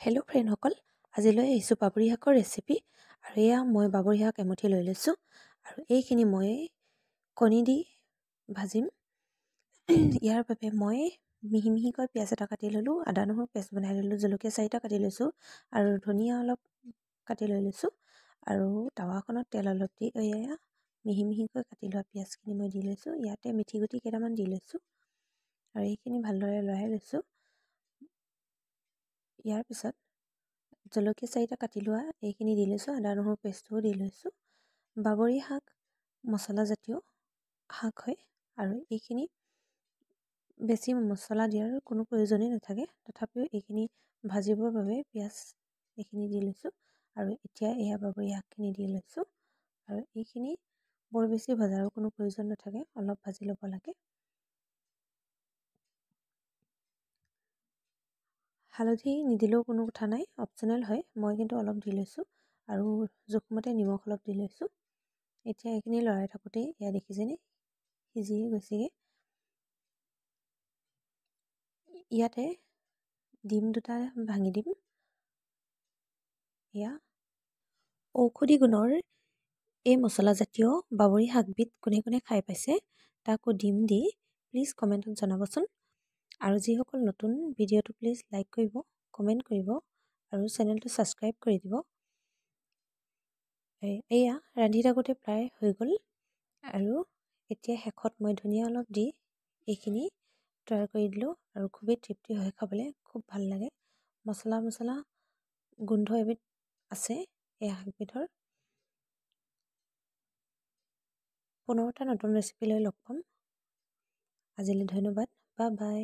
Hello' ফ্ৰেণ্ডসকল, আজিলৈ আহিছোঁ বাবৰি শাকৰ ৰেচিপি। আৰু এয়া মই বাবৰি শাক এমুঠি লৈ লৈছোঁ আৰু এইখিনি মই কণী দি ভাজিম। ইয়াৰ বাবে মই মিহি মিহিকৈ পিঁয়াজ এটা কাটি ল'লোঁ, আদা নহৰু পেষ্ট বনাই ল'লোঁ, জলকীয়া 4টা কাটি লৈছোঁ আৰু ধনিয়া অলপ কাটি লৈ লৈছোঁ আৰু টাৱাখনত তেল অলপ দি এয়া মিহি মিহিকৈ কাটি লোৱা পিঁয়াজখিনি মই দি লৈছোঁ। ইয়াতে মিঠি গুটি কেইটামান দি লৈছোঁ আৰু এইখিনি ভালদৰে লৰাই লৈছোঁ। ইয়াৰ পিছত জলকীয়া 4টা কাটি লোৱা এইখিনি দি লৈছোঁ, আদা নহৰু পেষ্টটোও দি লৈছোঁ। বাবৰি শাক মছলাজাতীয় শাক হয় আৰু এইখিনি বেছি মছলা দিয়াৰ কোনো প্ৰয়োজনেই নাথাকে। তথাপিও এইখিনি ভাজিবৰ বাবে পিঁয়াজ এইখিনি দি লৈছোঁ আৰু এতিয়া এয়া বাবৰি শাকখিনি দি লৈছোঁ আৰু এইখিনি বৰ বেছি ভজাৰো কোনো প্ৰয়োজন নাথাকে, অলপ ভাজি ল'ব লাগে। হালধি নিদিলেও কোনো কথা নাই, অপশ্যনেল হয়। মই কিন্তু অলপ দি লৈছোঁ আৰু জোখমতে নিমখ অলপ দি লৈছোঁ। এতিয়া এইখিনি লৰাই থাকোঁতেই এয়া দেখিছেনে সিজিয়ে গৈছেগৈ। ইয়াতে ডিম 2টা ভাঙি দিম। এয়া ঔষধি গুণৰ এই মছলাজাতীয় বাবৰি শাকবিধ কোনে কোনে খাই পাইছে তাকো ডিম দি প্লিজ কমেণ্টত জনাবচোন। আৰু যিসকল নতুন ভিডিঅ'টো প্লিজ লাইক কৰিব, কমেণ্ট কৰিব আৰু চেনেলটো ছাবস্ক্ৰাইব কৰি দিব। এয়া ৰান্ধি থাকোঁতে প্ৰায় হৈ গ'ল আৰু এতিয়া শেষত মই ধনিয়া অলপ দি এইখিনি তৈয়াৰ কৰি দিলোঁ আৰু খুবেই তৃপ্তি হয় খাবলৈ, খুব ভাল লাগে। মছলা গোন্ধ এবিধ আছে এই শাকবিধৰ। পুনৰ এটা নতুন ৰেচিপি লৈ লগ পাম। আজিলৈ ধন্যবাদ, বাই বাই।